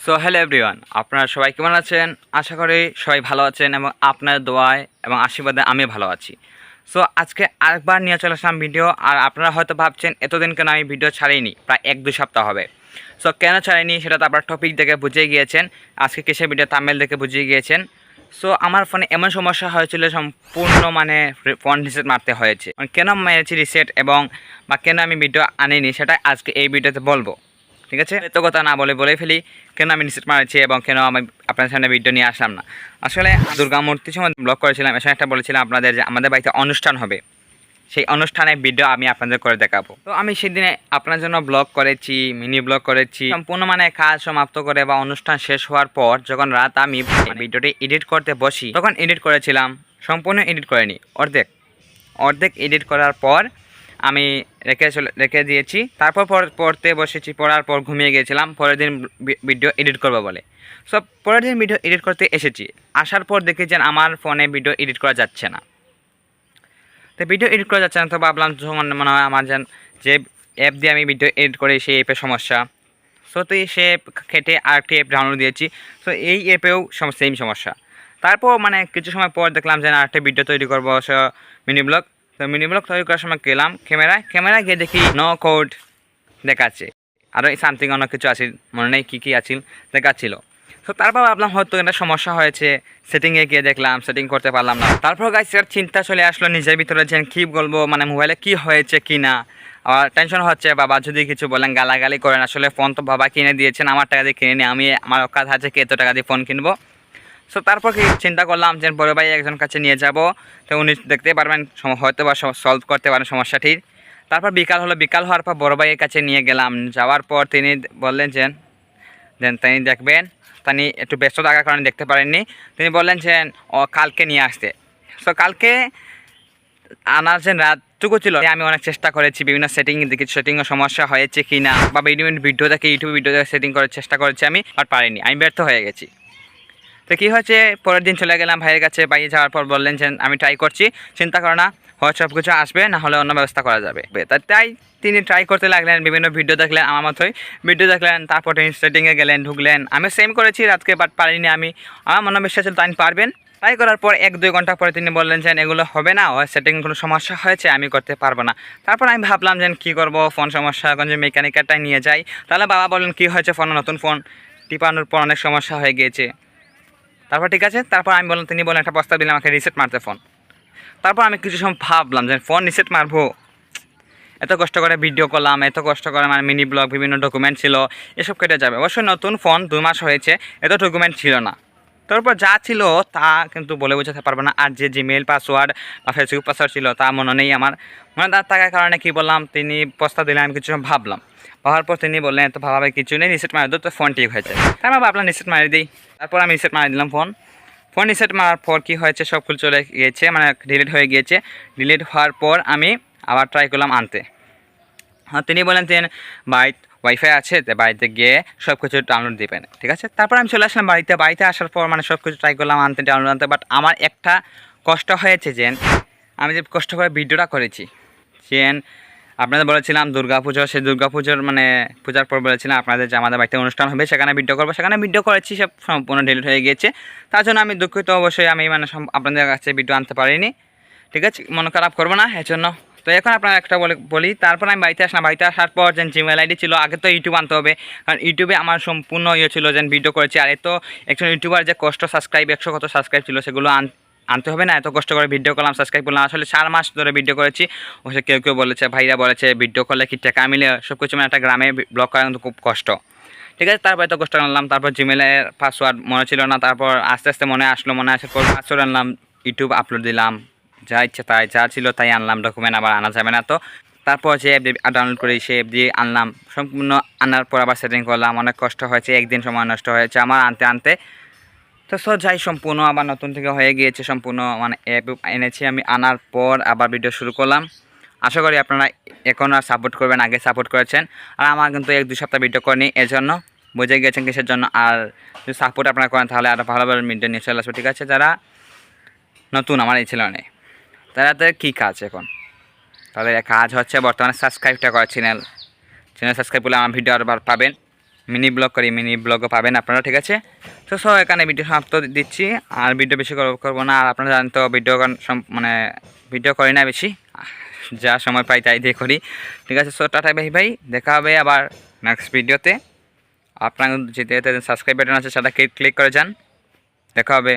So hello everyone, আপনারা সবাই কেমন আছেন? আশা করি সবাই ভালো আছেন এবং আপনার দোয়ায় এবং আশীর্বাদে আমি ভালো আছি। সো আজকে আরেকবার নিয়ে চলে আসলাম ভিডিও। আর আপনারা হয়তো ভাবছেন এতদিন কেন আমি ভিডিও ছাড়িনি, প্রায় 1-2 সপ্তাহ হবে। সো কেন ছাড়িনি সেটা তো আপনার টপিক দেখে বুঝিয়ে গিয়েছেন, আজকে কিসের ভিডিও থাম্বনেল দেখে বুঝিয়ে গিয়েছেন। সো আমার ফোনে এমন সমস্যা হয়েছিল, সম্পূর্ণ ফোন রিসেট মারতে হয়েছে। কেন মেরেছি রিসেট এবং কেন আমি ভিডিও আনিনি সেটা আজকে এই ভিডিওতে বলবো। ঠিক আছে, এত কথা না বলে ফেলি কেন আমি রিসেট মারেছি এবং কেন আমি আপনার সামনে ভিডিও নিয়ে আসলাম না। আসলে দুর্গা মূর্তির সময় ব্লগ করেছিলাম, এসে একটা বলেছিলাম আপনাদের যে আমাদের বাড়িতে অনুষ্ঠান হবে, সেই অনুষ্ঠানের ভিডিও আমি আপনাদের করে দেখাবো। তো আমি সেদিনে আপনার জন্য ব্লগ করেছি, মিনি ব্লগ করেছি, সম্পূর্ণ কাজ সমাপ্ত করে বা অনুষ্ঠান শেষ হওয়ার পর যখন রাত আমি ভিডিওটি এডিট করতে বসি, তখন এডিট করেছিলাম, সম্পূর্ণ এডিট করিনি, অর্ধেক এডিট করার পর আমি রেখে দিয়েছি। তারপর পড়তে বসেছি, পড়ার পর ঘুমিয়ে গিয়েছিলাম পরের দিন ভিডিও এডিট করবো বলে। সব পরের দিন ভিডিও এডিট করতে এসেছি, আসার পর দেখেছেন আমার ফোনে ভিডিও এডিট করা যাচ্ছে না। তো ভিডিও এডিট করা যাচ্ছে না, তো ভাবলাম মনে হয় আমার যে অ্যাপ দিয়ে আমি ভিডিও এডিট করি সেই অ্যাপের সমস্যা। সো তো সে অ্যাপ কেটে আরেকটি অ্যাপ ডাউনলোড দিয়েছি, সো এই অ্যাপেও সেম সমস্যা। তারপর কিছু সময় পর দেখলাম যে আরেকটা ভিডিও তৈরি করবো, মিনি ব্লগ। তো মিনি ব্লগ তৈরি করার সময় গেলাম ক্যামেরায় গিয়ে দেখি নো কোড দেখাচ্ছে, আরও সামথিং অনেক কিছু আছে, মনে নেই কী আছিল দেখাচ্ছিল। তো তারপর ভাবলাম হয়তো একটা সমস্যা হয়েছে, সেটিংয়ে গিয়ে দেখলাম সেটিং করতে পারলাম না। তারপর গাইস এর চিন্তা চলে আসলো নিজের ভিতরে যে কী বলবো, মোবাইলে কি হয়েছে কি না। আবার টেনশন হচ্ছে, বাবা যদি কিছু বলেন গালাগালি করেন। আসলে ফোন তো বাবা কিনে দিয়েছেন, আমার টাকা দিয়ে কিনে নিই, আমি আমার অকাত আছে কি এত টাকা দিয়ে ফোন কিনবো। সো তারপর কি চিন্তা করলাম যে বড় ভাই একজন কাছে নিয়ে যাব, তো উনি দেখতে পারবেন, হয়তো বা সলভ করতে পারেন সমস্যাটির। তারপর বিকাল হওয়ার পর বড় ভাইয়ের কাছে নিয়ে গেলাম। যাওয়ার পর তিনি বললেন যে তিনি দেখবেন, তিনি একটু ব্যস্ত থাকার কারণে দেখতে পারেননি। তিনি বললেন যে কালকে নিয়ে আসতে। সো কালকে আনার যে রাতটুকু ছিল, আমি অনেক চেষ্টা করেছি, বিভিন্ন সেটিংয়ের সমস্যা হয়েছে কি না, বা ইউটিউবে ভিডিও দেখে সেটিং করার চেষ্টা করেছি আমি, আর পারিনি, আমি ব্যর্থ হয়ে গেছি। তো কী হয়েছে, পরের দিন চলে গেলাম ভাইয়ের কাছে। বাইরে যাওয়ার পর বললেন যে আমি ট্রাই করছি, চিন্তা করো না, হয়তো সব কিছু আসবে, না হলে অন্য ব্যবস্থা করা যাবে। তাই তিনি ট্রাই করতে লাগলেন, বিভিন্ন ভিডিও দেখলেন, আমার মতোই ভিডিও দেখলেন। তারপর তিনি সেটিংয়ে গেলেন, ঢুকলেন। আমি সেম করেছি রাতকে, বাট পারিনি আমি। আমার মনে বিশ্বাস ছিল তিনি পারবেন। ট্রাই করার পর 1-2 ঘন্টা পরে তিনি বললেন যে এগুলো হবে না, সেটিং কোনো সমস্যা হয়েছে, আমি করতে পারবো না। তারপর আমি ভাবলাম যে কী করবো, ফোন সমস্যা, এখন যে মেকানিকেরটাই নিয়ে যাই। তাহলে বাবা বললেন কী হয়েছে, নতুন ফোন টিপানোর পর অনেক সমস্যা হয়ে গিয়েছে। তারপর ঠিক আছে, তারপর তিনি বলেন একটা প্রস্তাব দিলেন আমাকে রিসেট মারতে ফোন। তারপর আমি কিছু সময় ভাবলাম যে ফোন রিসেট মারবো, এত কষ্ট করে ভিডিও করলাম, এত কষ্ট করে মিনি ব্লগ, বিভিন্ন ডকুমেন্ট ছিল, এসব কেটে যাবে। অবশ্যই নতুন ফোন 2 মাস হয়েছে, এত ডকুমেন্ট ছিল না। তারপর যা ছিল তা কিন্তু বলে বোঝাতে পারবো না। আর যে জিমেল পাসওয়ার্ড বা ফেসবুক পাসওয়ার্ড ছিল তা মনে নেই আমার। তার থাকার কারণে কী বললাম, তিনি প্রস্তাব দিলেন, আমি কিছু ভাবলাম। ভাবার পর তিনি বললেন এত ভাবাবে কিছু নেই, রিসেট মারি দো, তো ফোন ঠিক হয়েছে। তারপর ভাবলাম রিসেট মারি দিই। তারপর আমি রিসেট মারি দিলাম ফোন রিসেট মারার পর কী হয়েছে, সব কিছু চলে গিয়েছে, ডিলিট হয়ে গিয়েছে। ডিলিট হওয়ার পর আমি আবার ট্রাই করলাম আনতে। তিনি বলেন যে বাড়িতে ওয়াইফাই আছে, তো বাড়িতে গিয়ে সব কিছু ডাউনলোড দিবেন। ঠিক আছে, তারপর আমি চলে আসলাম বাড়িতে আসার পর সব কিছু ট্রাই করলাম ডাউনলোড আনতে। বাট আমার একটা কষ্ট হয়েছে যে আমি যে কষ্ট করে ভিডিওটা করেছি, যে আপনাদের বলেছিলাম দুর্গাপুজো, সেই দুর্গাপুজোর পূজার পর বলেছিলাম আপনাদের যে আমাদের বাড়িতে অনুষ্ঠান হবে, সেখানে ভিডিও করবো, সেখানে ভিডিও করেছি, সব সম্পূর্ণ ডিলিট হয়ে গিয়েছে। তার জন্য আমি দুঃখিত, অবশ্যই আমি আপনাদের কাছে ভিডিও আনতে পারিনি। ঠিক আছে, মন খারাপ করবো না এর জন্য। তো এখন আপনারা একটা বলি, তারপর আমি বাড়িতে আসলাম। বাড়িতে আসার পর যে জিমেল আইডি ছিল, আগে তো ইউটিউব আনতে হবে, কারণ ইউটিউবে আমার সম্পূর্ণ ছিল যে ভিডিও করেছি। আর এত একজন ইউটিউবার যে কষ্ট, সাবস্ক্রাইব 100 কত সাবস্ক্রাইব ছিল, সেগুলো আনতে হবে না, এত কষ্ট করে ভিডিও করলাম, সাবস্ক্রাইব করলাম। আসলে 4 মাস ধরে ভিডিও করেছি। ওসে কেউ বলেছে, ভাইরা বলেছে ভিডিও করলে কি টাকা মিলে, সব কিছু একটা গ্রামে ব্লগ করা কিন্তু খুব কষ্ট। ঠিক আছে, তারপর এত কষ্ট আনলাম। তারপর জিমেলের পাসওয়ার্ড মনে ছিল না, তারপর আস্তে আস্তে মনে আসার পর পাসওয়ার্ড আনলাম, ইউটিউব আপলোড দিলাম, যা ইচ্ছে তাই, যা ছিল তাই আনলাম, ডকুমেন্ট আবার আনা যাবে না তো। তারপর যে অ্যাপ ডাউনলোড করি, সেই অ্যাপ দিয়ে আনলাম, সম্পূর্ণ আনার পর আবার সেটিং করলাম। অনেক কষ্ট হয়েছে, একদিন সময় নষ্ট হয়েছে আমার আনতে। তো যাই, সম্পূর্ণ আবার নতুন থেকে হয়ে গিয়েছে, সম্পূর্ণ অ্যাপ এনেছি আমি। আনার পর আবার ভিডিও শুরু করলাম। আশা করি আপনারা এখন আর সাপোর্ট করবেন, আগে সাপোর্ট করেছেন। আর আমার কিন্তু 1-2 সপ্তাহ ভিডিও করিনি, এর জন্য বুঝে গিয়েছেন কিসের জন্য। আর যদি সাপোর্ট আপনারা করেন তাহলে আরও ভালোভাবে ভিডিও নিয়ে চলে আসবে। ঠিক আছে, যারা নতুন আমার এই চ্যানেলে, তাদের কী কাজ এখন, তাদের কাজ হচ্ছে বর্তমানে সাবস্ক্রাইবটা করা, চ্যানেল সাবস্ক্রাইব করলে আমার ভিডিও আরবার পাবেন। মিনি ব্লগ করি, মিনি ব্লগও পাবেন আপনারা, ঠিক আছে। তো এখানে ভিডিও সমাপ্ত দিচ্ছি, আর ভিডিও বেশি করবো না। আর আপনারা জানেন তো ভিডিও মানে ভিডিও করি না বেশি, যা সময় পাই তাই দিয়ে করি, ঠিক আছে। টাটা ভাই ভাই, দেখা হবে আবার নেক্সট ভিডিওতে। আপনার যেতে সাবস্ক্রাইব বাটন আছে সেটা ক্লিক করে যান, দেখা হবে।